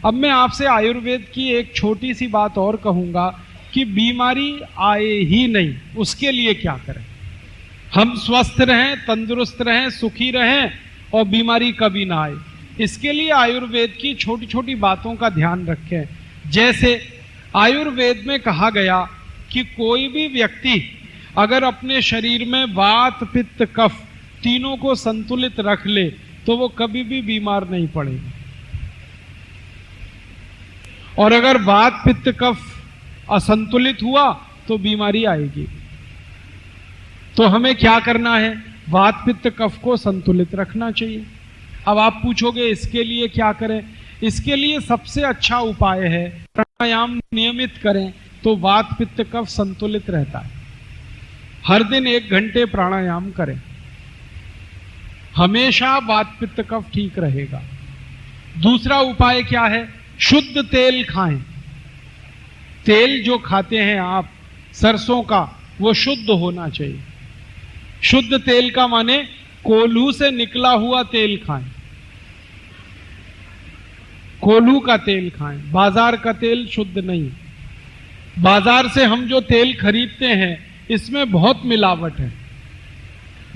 अब मैं आपसे आयुर्वेद की एक छोटी सी बात और कहूंगा कि बीमारी आए ही नहीं, उसके लिए क्या करें? हम स्वस्थ रहें, तंदुरुस्त रहें, सुखी रहें और बीमारी कभी ना आए, इसके लिए आयुर्वेद की छोटी छोटी बातों का ध्यान रखें। जैसे आयुर्वेद में कहा गया कि कोई भी व्यक्ति अगर अपने शरीर में वात पित्त कफ तीनों को संतुलित रख ले तो वो कभी भी बीमार नहीं पड़ेगा। और अगर वात पित्त कफ असंतुलित हुआ तो बीमारी आएगी। तो हमें क्या करना है? वात पित्त कफ को संतुलित रखना चाहिए। अब आप पूछोगे इसके लिए क्या करें? इसके लिए सबसे अच्छा उपाय है प्राणायाम नियमित करें तो वात पित्त कफ संतुलित रहता है। हर दिन 1 घंटे प्राणायाम करें, हमेशा वात पित्त कफ ठीक रहेगा। दूसरा उपाय क्या है? शुद्ध तेल खाएं। तेल जो खाते हैं आप सरसों का, वो शुद्ध होना चाहिए। शुद्ध तेल का माने कोल्हू से निकला हुआ तेल खाएं, कोल्हू का तेल खाएं। बाजार का तेल शुद्ध नहीं। बाजार से हम जो तेल खरीदते हैं इसमें बहुत मिलावट है।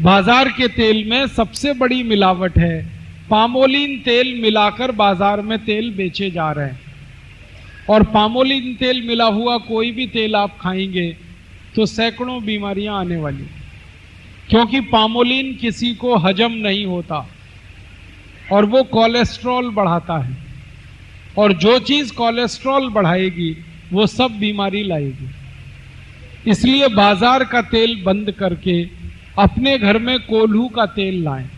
बाजार के तेल में सबसे बड़ी मिलावट है, पामोलिन तेल मिलाकर बाजार में तेल बेचे जा रहे हैं। और पामोलिन तेल मिला हुआ कोई भी तेल आप खाएंगे तो सैकड़ों बीमारियां आने वाली, क्योंकि पामोलिन किसी को हजम नहीं होता और वो कोलेस्ट्रॉल बढ़ाता है, और जो चीज कोलेस्ट्रॉल बढ़ाएगी वो सब बीमारी लाएगी। इसलिए बाजार का तेल बंद करके अपने घर में कोल्हू का तेल लाएं।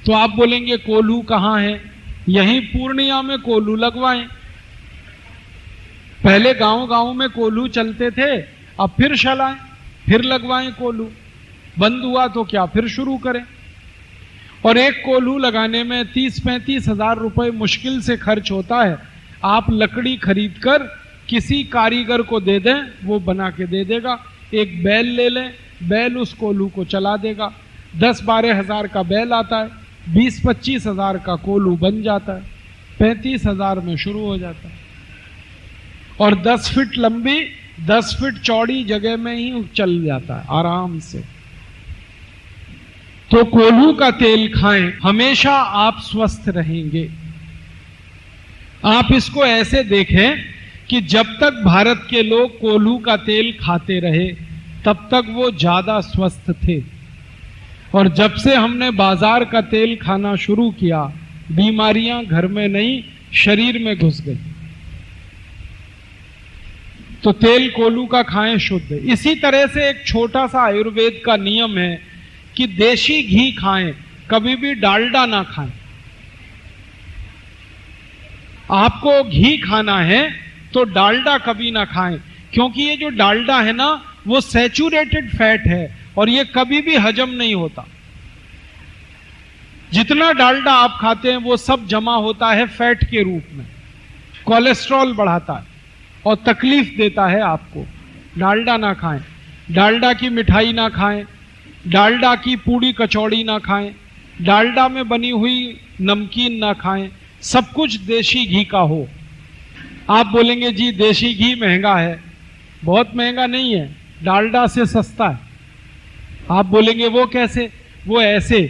तो आप बोलेंगे कोल्हू कहाँ है? यहीं पूर्णिया में कोल्हू लगवाएं। पहले गांव गांव में कोल्हू चलते थे, अब फिर चलाएं, फिर लगवाएं कोल्हू। बंद हुआ तो क्या, फिर शुरू करें। और एक कोल्हू लगाने में 30-35 हजार रुपए मुश्किल से खर्च होता है। आप लकड़ी खरीदकर किसी कारीगर को दे दें, वो बना के दे देगा। एक बैल ले लें, बैल उस कोल्हू को चला देगा। 10-12 हजार का बैल आता है, 20-25 हजार का कोल्हू बन जाता है, 35 हजार में शुरू हो जाता है। और 10 फीट लंबी 10 फीट चौड़ी जगह में ही चल जाता है आराम से। तो कोल्हू का तेल खाएं, हमेशा आप स्वस्थ रहेंगे। आप इसको ऐसे देखें कि जब तक भारत के लोग कोल्हू का तेल खाते रहे तब तक वो ज्यादा स्वस्थ थे, और जब से हमने बाजार का तेल खाना शुरू किया बीमारियां घर में नहीं शरीर में घुस गई। तो तेल कोल्हू का खाएं शुद्ध। इसी तरह से एक छोटा सा आयुर्वेद का नियम है कि देशी घी खाएं, कभी भी डालडा ना खाएं। आपको घी खाना है तो डालडा कभी ना खाएं, क्योंकि ये जो डालडा है ना वो सैचुरेटेड फैट है और ये कभी भी हजम नहीं होता। जितना डालडा आप खाते हैं वो सब जमा होता है फैट के रूप में, कोलेस्ट्रॉल बढ़ाता है और तकलीफ देता है आपको। डालडा ना खाएं, डालडा की मिठाई ना खाएं, डालडा की पूड़ी कचौड़ी ना खाएं, डालडा में बनी हुई नमकीन ना खाएं। सब कुछ देशी घी का हो। आप बोलेंगे जी देशी घी महंगा है। बहुत महंगा नहीं है, डालडा से सस्ता है। आप बोलेंगे वो कैसे? वो ऐसे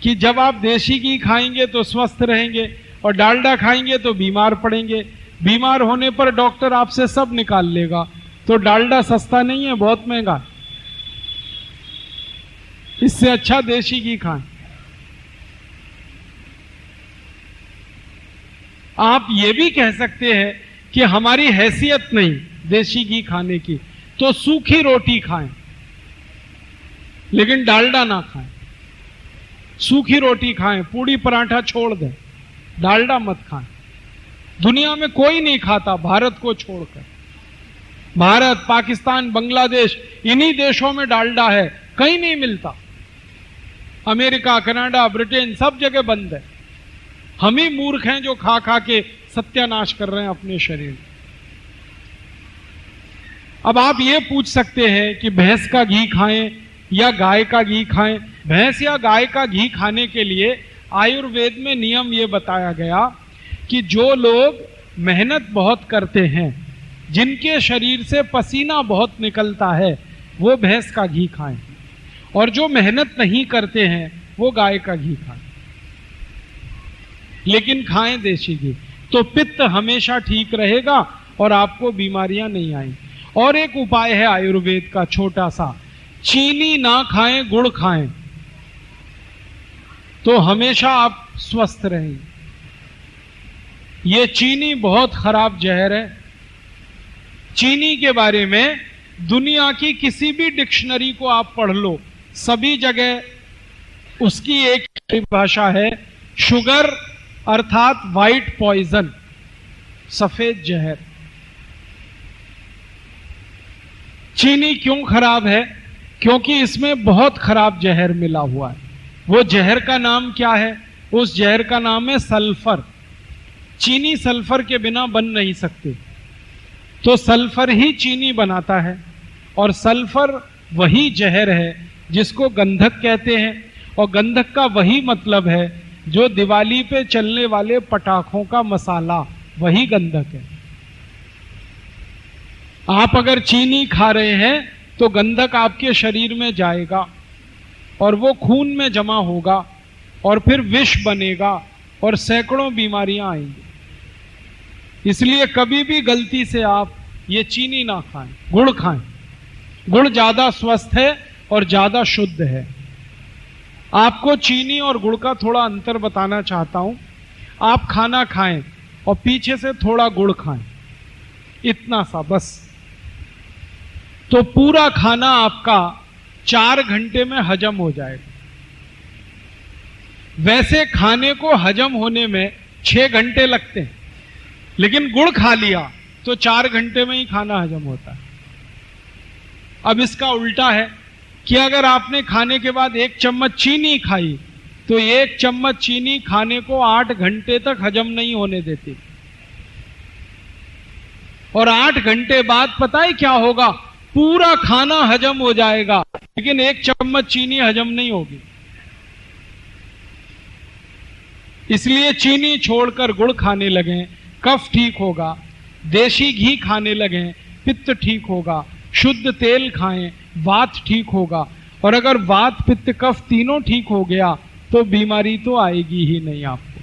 कि जब आप देशी घी खाएंगे तो स्वस्थ रहेंगे और डालडा खाएंगे तो बीमार पड़ेंगे। बीमार होने पर डॉक्टर आपसे सब निकाल लेगा। तो डालडा सस्ता नहीं है, बहुत महंगा है। इससे अच्छा देशी घी खाएं। आप ये भी कह सकते हैं कि हमारी हैसियत नहीं देशी घी खाने की, तो सूखी रोटी खाएं लेकिन डालडा ना खाएं। सूखी रोटी खाएं, पूड़ी पराठा छोड़ दें, डालडा मत खाएं। दुनिया में कोई नहीं खाता भारत को छोड़कर। भारत, पाकिस्तान, बांग्लादेश, इन्हीं देशों में डालडा है, कहीं नहीं मिलता। अमेरिका, कनाडा, ब्रिटेन सब जगह बंद है। हम ही मूर्ख हैं जो खा खा के सत्यानाश कर रहे हैं अपने शरीर। अब आप ये पूछ सकते हैं कि भैंस का घी खाएं या गाय का घी खाएं। भैंस या गाय का घी खाने के लिए आयुर्वेद में नियम ये बताया गया कि जो लोग मेहनत बहुत करते हैं, जिनके शरीर से पसीना बहुत निकलता है, वो भैंस का घी खाएं, और जो मेहनत नहीं करते हैं वो गाय का घी खाएं, लेकिन खाएं देशी घी, तो पित्त हमेशा ठीक रहेगा और आपको बीमारियां नहीं आएंगी। और एक उपाय है आयुर्वेद का छोटा सा, चीनी ना खाएं, गुड़ खाएं, तो हमेशा आप स्वस्थ रहेंगे। ये चीनी बहुत खराब जहर है। चीनी के बारे में दुनिया की किसी भी डिक्शनरी को आप पढ़ लो, सभी जगह उसकी एक परिभाषा है, शुगर अर्थात व्हाइट पॉइजन, सफेद जहर। चीनी क्यों खराब है? क्योंकि इसमें बहुत खराब जहर मिला हुआ है। वो जहर का नाम क्या है? उस जहर का नाम है सल्फर। चीनी सल्फर के बिना बन नहीं सकती, तो सल्फर ही चीनी बनाता है, और सल्फर वही जहर है जिसको गंधक कहते हैं, और गंधक का वही मतलब है जो दिवाली पे चलने वाले पटाखों का मसाला, वही गंधक है। आप अगर चीनी खा रहे हैं तो गंधक आपके शरीर में जाएगा और वो खून में जमा होगा और फिर विष बनेगा और सैकड़ों बीमारियां आएंगी। इसलिए कभी भी गलती से आप ये चीनी ना खाएं, गुड़ खाएं। गुड़ ज्यादा स्वस्थ है और ज्यादा शुद्ध है। आपको चीनी और गुड़ का थोड़ा अंतर बताना चाहता हूं। आप खाना खाएं और पीछे से थोड़ा गुड़ खाएं, इतना सा बस, तो पूरा खाना आपका 4 घंटे में हजम हो जाएगा। वैसे खाने को हजम होने में 6 घंटे लगते हैं, लेकिन गुड़ खा लिया तो 4 घंटे में ही खाना हजम होता है। अब इसका उल्टा है कि अगर आपने खाने के बाद 1 चम्मच चीनी खाई तो 1 चम्मच चीनी खाने को 8 घंटे तक हजम नहीं होने देती, और 8 घंटे बाद पता है क्या होगा? पूरा खाना हजम हो जाएगा, लेकिन 1 चम्मच चीनी हजम नहीं होगी। इसलिए चीनी छोड़कर गुड़ खाने लगें, कफ ठीक होगा। देशी घी खाने लगें, पित्त ठीक होगा। शुद्ध तेल खाएं, वात ठीक होगा। और अगर वात, पित्त, कफ तीनों ठीक हो गया तो बीमारी तो आएगी ही नहीं आपको।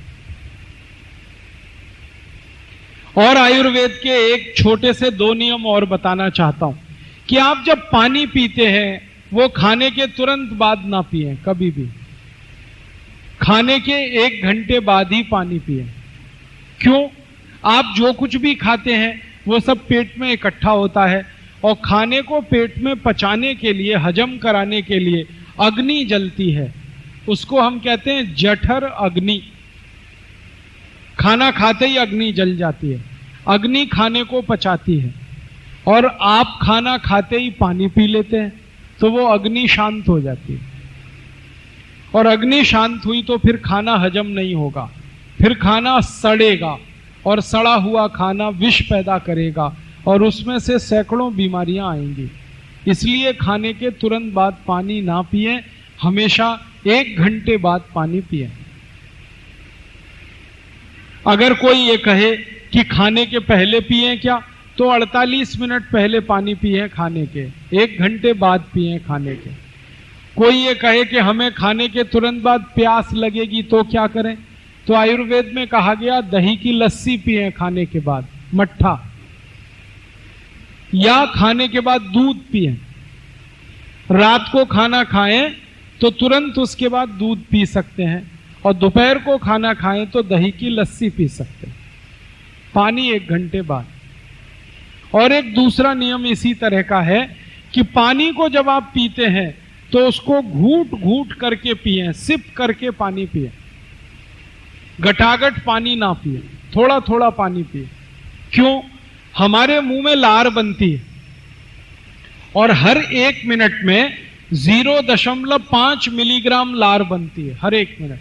और आयुर्वेद के एक छोटे से 2 नियम और बताना चाहता हूं कि आप जब पानी पीते हैं वो खाने के तुरंत बाद ना पिएं, कभी भी खाने के 1 घंटे बाद ही पानी पिएं। क्यों? आप जो कुछ भी खाते हैं वो सब पेट में इकट्ठा होता है, और खाने को पेट में पचाने के लिए, हजम कराने के लिए अग्नि जलती है। उसको हम कहते हैं जठर अग्नि। खाना खाते ही अग्नि जल जाती है, अग्नि खाने को पचाती है। और आप खाना खाते ही पानी पी लेते हैं तो वो अग्नि शांत हो जाती है, और अग्नि शांत हुई तो फिर खाना हजम नहीं होगा, फिर खाना सड़ेगा, और सड़ा हुआ खाना विष पैदा करेगा, और उसमें से सैकड़ों बीमारियां आएंगी। इसलिए खाने के तुरंत बाद पानी ना पिएं, हमेशा 1 घंटे बाद पानी पिएं। अगर कोई ये कहे कि खाने के पहले पिएं क्या, तो 48 मिनट पहले पानी पिएं खाने के, 1 घंटे बाद पिएं खाने के। कोई ये कहे कि हमें खाने के तुरंत बाद प्यास लगेगी तो क्या करें, तो आयुर्वेद में कहा गया दही की लस्सी पिएं खाने के बाद, मट्ठा, या खाने के बाद दूध पिएं। रात को खाना खाएं तो तुरंत उसके बाद दूध पी सकते हैं, और दोपहर को खाना खाएं तो दही की लस्सी पी सकते हैं, पानी 1 घंटे बाद। और एक दूसरा नियम इसी तरह का है कि पानी को जब आप पीते हैं तो उसको घूट घूट करके पिएं, सिप करके पानी पिएं, गटागट पानी ना पिएं, थोड़ा थोड़ा पानी पिएं। क्यों? हमारे मुंह में लार बनती है, और हर 1 मिनट में 0.5 मिलीग्राम लार बनती है, हर 1 मिनट।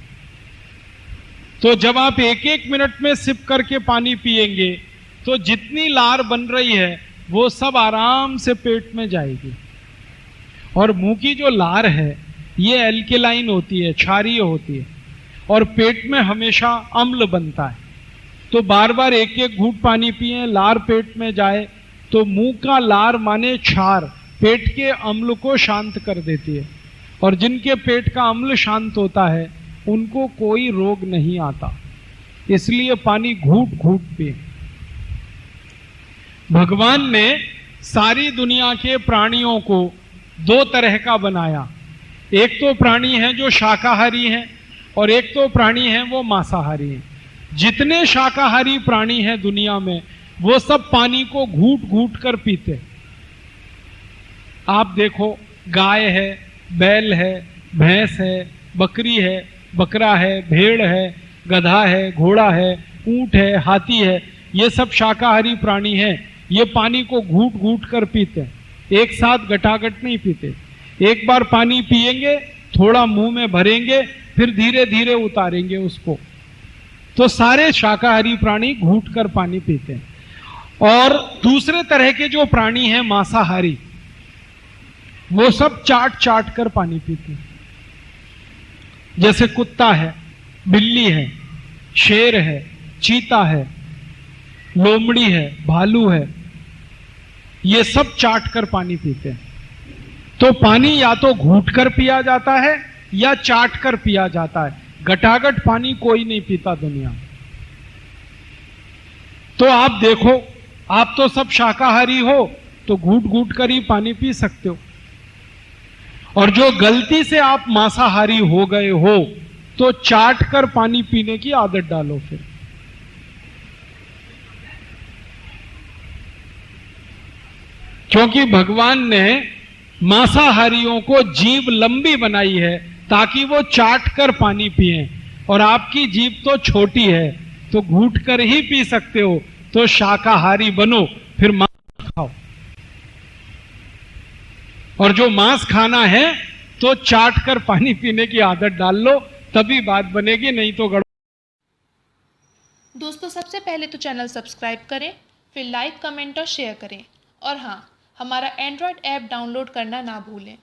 तो जब आप 1-1 मिनट में सिप करके पानी पिएंगे तो जितनी लार बन रही है वो सब आराम से पेट में जाएगी। और मुंह की जो लार है ये एल्केलाइन होती है, क्षारीय होती है, और पेट में हमेशा अम्ल बनता है। तो बार बार एक एक घूंट पानी पिए, लार पेट में जाए तो मुंह का लार माने क्षार पेट के अम्ल को शांत कर देती है, और जिनके पेट का अम्ल शांत होता है उनको कोई रोग नहीं आता। इसलिए पानी घूंट घूंट पिए। भगवान ने सारी दुनिया के प्राणियों को दो तरह का बनाया। एक तो प्राणी हैं जो शाकाहारी हैं और एक तो प्राणी हैं वो मांसाहारी हैं। जितने शाकाहारी प्राणी हैं दुनिया में वो सब पानी को घूंट घूंट कर पीते। आप देखो, गाय है, बैल है, भैंस है, बकरी है, बकरा है, भेड़ है, गधा है, घोड़ा है, ऊंट है, हाथी है, ये सब शाकाहारी प्राणी हैं। ये पानी को घूंट घूंट कर पीते हैं, एक साथ गटागट नहीं पीते। एक बार पानी पिएंगे, थोड़ा मुंह में भरेंगे, फिर धीरे धीरे उतारेंगे उसको। तो सारे शाकाहारी प्राणी घूंट कर पानी पीते हैं। और दूसरे तरह के जो प्राणी हैं मांसाहारी, वो सब चाट चाट कर पानी पीते हैं। जैसे कुत्ता है, बिल्ली है, शेर है, चीता है, लोमड़ी है, भालू है, ये सब चाट कर पानी पीते हैं। तो पानी या तो घूंट कर पिया जाता है या चाट कर पिया जाता है। गटागट पानी कोई नहीं पीता दुनिया में। तो आप देखो, आप तो सब शाकाहारी हो तो घूंट घूंट कर ही पानी पी सकते हो, और जो गलती से आप मांसाहारी हो गए हो तो चाट कर पानी पीने की आदत डालो फिर। क्योंकि भगवान ने मांसाहारियों को जीभ लंबी बनाई है ताकि वो चाट कर पानी पिए, और आपकी जीभ तो छोटी है तो घूंट कर ही पी सकते हो। तो शाकाहारी बनो, फिर मांस खाओ, और जो मांस खाना है तो चाट कर पानी पीने की आदत डाल लो, तभी बात बनेगी, नहीं तो गड़बड़। दोस्तों, सबसे पहले तो चैनल सब्सक्राइब करें, फिर लाइक, कमेंट और शेयर करें, और हाँ, हमारा एंड्रॉयड ऐप डाउनलोड करना ना भूलें।